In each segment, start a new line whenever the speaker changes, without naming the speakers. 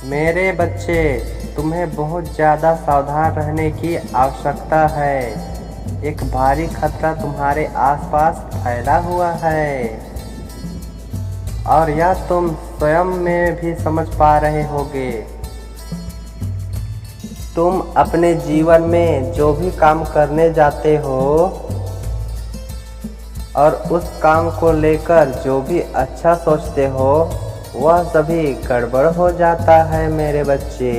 मेरे बच्चे, तुम्हें बहुत ज़्यादा सावधान रहने की आवश्यकता है। एक भारी खतरा तुम्हारे आसपास फैला हुआ है और यह तुम स्वयं में भी समझ पा रहे होगे। तुम अपने जीवन में जो भी काम करने जाते हो और उस काम को लेकर जो भी अच्छा सोचते हो वह सभी गड़बड़ हो जाता है मेरे बच्चे।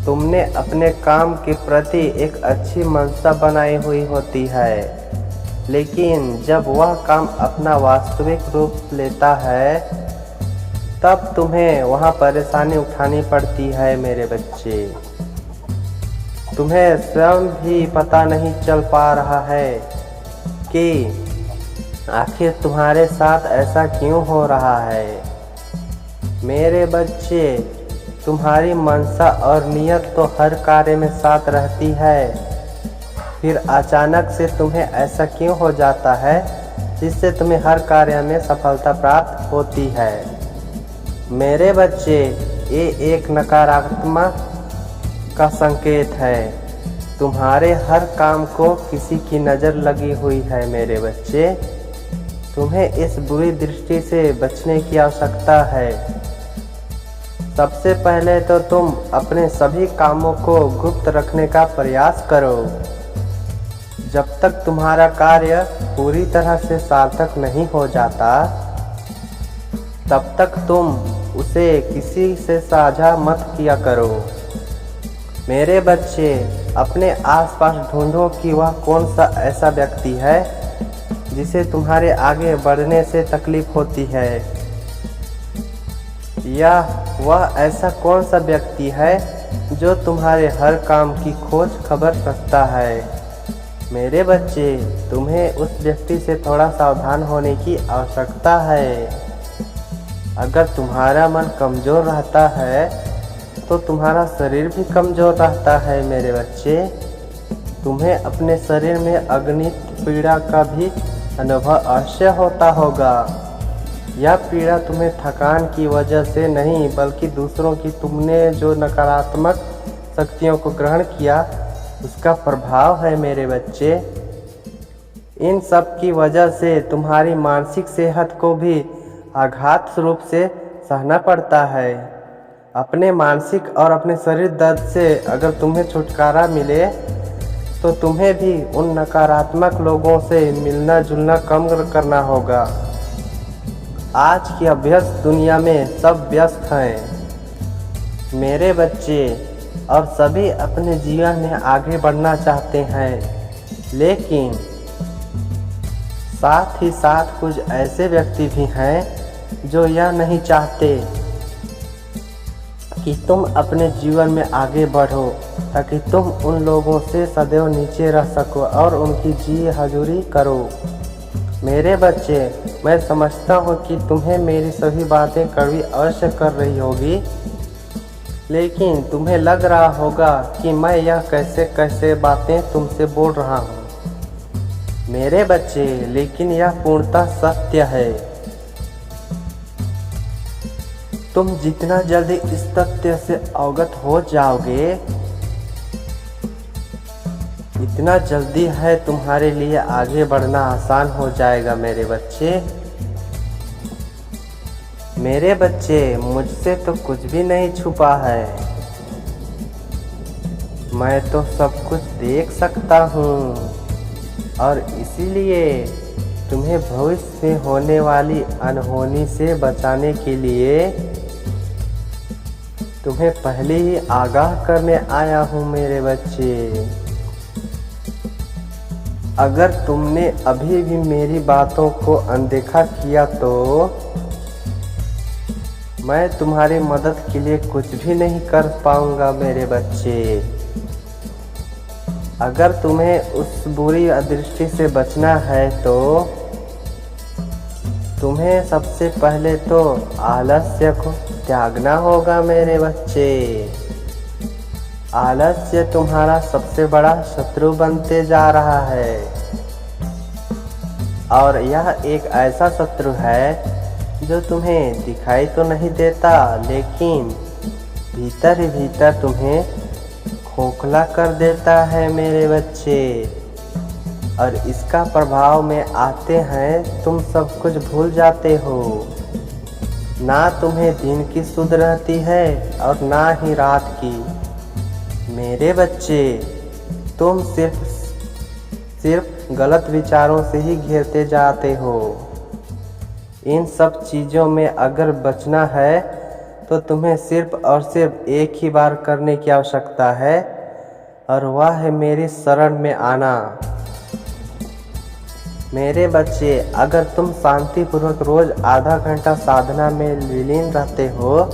तुमने अपने काम के प्रति एक अच्छी मंशा बनाई हुई होती है, लेकिन जब वह काम अपना वास्तविक रूप लेता है तब तुम्हें वहाँ परेशानी उठानी पड़ती है मेरे बच्चे। तुम्हें स्वयं भी पता नहीं चल पा रहा है कि आखिर तुम्हारे साथ ऐसा क्यों हो रहा है। मेरे बच्चे, तुम्हारी मंशा और नियत तो हर कार्य में साथ रहती है, फिर अचानक से तुम्हें ऐसा क्यों हो जाता है जिससे तुम्हें हर कार्य में सफलता प्राप्त होती है। मेरे बच्चे, ये एक नकारात्मक का संकेत है। तुम्हारे हर काम को किसी की नज़र लगी हुई है मेरे बच्चे। तुम्हें इस बुरी दृष्टि से बचने की आवश्यकता है। सबसे पहले तो तुम अपने सभी कामों को गुप्त रखने का प्रयास करो। जब तक तुम्हारा कार्य पूरी तरह से सार्थक नहीं हो जाता तब तक तुम उसे किसी से साझा मत किया करो। मेरे बच्चे, अपने आसपास ढूंढो कि वह कौन सा ऐसा व्यक्ति है जिसे तुम्हारे आगे बढ़ने से तकलीफ होती है, या वह ऐसा कौन सा व्यक्ति है जो तुम्हारे हर काम की खोज खबर रखता है। मेरे बच्चे, तुम्हें उस व्यक्ति से थोड़ा सावधान होने की आवश्यकता है। अगर तुम्हारा मन कमज़ोर रहता है तो तुम्हारा शरीर भी कमज़ोर रहता है मेरे बच्चे। तुम्हें अपने शरीर में अगणित पीड़ा का भी अनुभव अवश्य होता होगा। यह पीड़ा तुम्हें थकान की वजह से नहीं बल्कि दूसरों की तुमने जो नकारात्मक शक्तियों को ग्रहण किया उसका प्रभाव है मेरे बच्चे। इन सब की वजह से तुम्हारी मानसिक सेहत को भी आघात रूप से सहना पड़ता है। अपने मानसिक और अपने शरीर दर्द से अगर तुम्हें छुटकारा मिले तो तुम्हें भी उन नकारात्मक लोगों से मिलना जुलना कम करना होगा। आज की अभ्यस्त दुनिया में सब व्यस्त हैं मेरे बच्चे, और सभी अपने जीवन में आगे बढ़ना चाहते हैं, लेकिन साथ ही साथ कुछ ऐसे व्यक्ति भी हैं जो यह नहीं चाहते कि तुम अपने जीवन में आगे बढ़ो, ताकि तुम उन लोगों से सदैव नीचे रह सको और उनकी जी हजूरी करो। मेरे बच्चे, मैं समझता हूँ कि तुम्हें मेरी सभी बातें कड़वी अवश्य कर रही होगी, लेकिन तुम्हें लग रहा होगा कि मैं यह कैसे कैसे बातें तुमसे बोल रहा हूँ। मेरे बच्चे, लेकिन यह पूर्णतः सत्य है। तुम जितना जल्दी इस तथ्य से अवगत हो जाओगे इतना जल्दी है तुम्हारे लिए आगे बढ़ना आसान हो जाएगा मेरे बच्चे। मेरे बच्चे, मुझसे तो कुछ भी नहीं छुपा है। मैं तो सब कुछ देख सकता हूँ और इसीलिए तुम्हें भविष्य में होने वाली अनहोनी से बचाने के लिए तुम्हें पहले ही आगाह करने आया हूँ मेरे बच्चे। अगर तुमने अभी भी मेरी बातों को अनदेखा किया तो मैं तुम्हारी मदद के लिए कुछ भी नहीं कर पाऊंगा मेरे बच्चे। अगर तुम्हें उस बुरी दृष्टि से बचना है तो तुम्हें सबसे पहले तो आलस्य को त्यागना होगा मेरे बच्चे। आलस्य तुम्हारा सबसे बड़ा शत्रु बनते जा रहा है, और यह एक ऐसा शत्रु है जो तुम्हें दिखाई तो नहीं देता, लेकिन भीतर ही भीतर तुम्हें खोखला कर देता है मेरे बच्चे। और इसका प्रभाव में आते हैं तुम सब कुछ भूल जाते हो। ना तुम्हें दिन की सुध रहती है और ना ही रात की। मेरे बच्चे, तुम सिर्फ गलत विचारों से ही घिरते जाते हो। इन सब चीज़ों में अगर बचना है तो तुम्हें सिर्फ और सिर्फ एक ही बार करने की आवश्यकता है, और वह है मेरी शरण में आना। मेरे बच्चे, अगर तुम शांतिपूर्वक रोज आधा घंटा साधना में विलीन रहते हो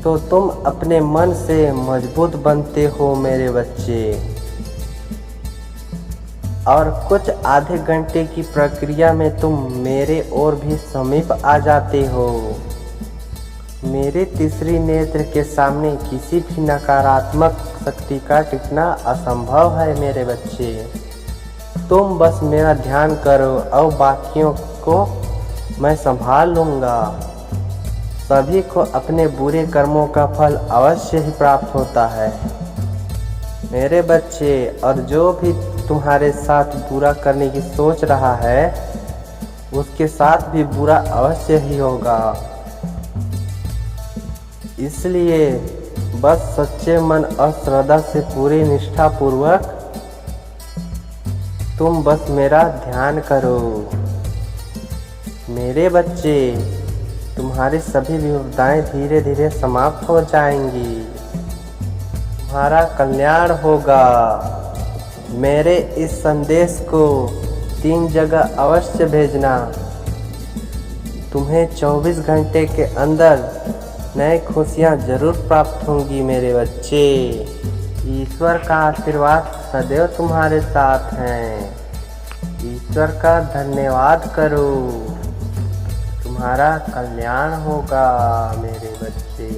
तो तुम अपने मन से मजबूत बनते हो मेरे बच्चे। और कुछ आधे घंटे की प्रक्रिया में तुम मेरे और भी समीप आ जाते हो। मेरे तीसरी नेत्र के सामने किसी भी नकारात्मक शक्ति का टिकना असंभव है मेरे बच्चे। तुम बस मेरा ध्यान करो और बाकियों को मैं संभाल लूँगा। सभी को अपने बुरे कर्मों का फल अवश्य ही प्राप्त होता है मेरे बच्चे। और जो भी तुम्हारे साथ बुरा करने की सोच रहा है उसके साथ भी बुरा अवश्य ही होगा। इसलिए बस सच्चे मन और श्रद्धा से पूरी निष्ठा पूर्वक तुम बस मेरा ध्यान करो मेरे बच्चे। तुम्हारी सभी विपदाएं धीरे धीरे समाप्त हो जाएंगी। तुम्हारा कल्याण होगा। मेरे इस संदेश को 3 जगह अवश्य भेजना। तुम्हें 24 घंटे के अंदर नई खुशियाँ जरूर प्राप्त होंगी मेरे बच्चे। ईश्वर का आशीर्वाद सदैव तुम्हारे साथ है। ईश्वर का धन्यवाद करो। तुम्हारा कल्याण होगा मेरे बच्चे।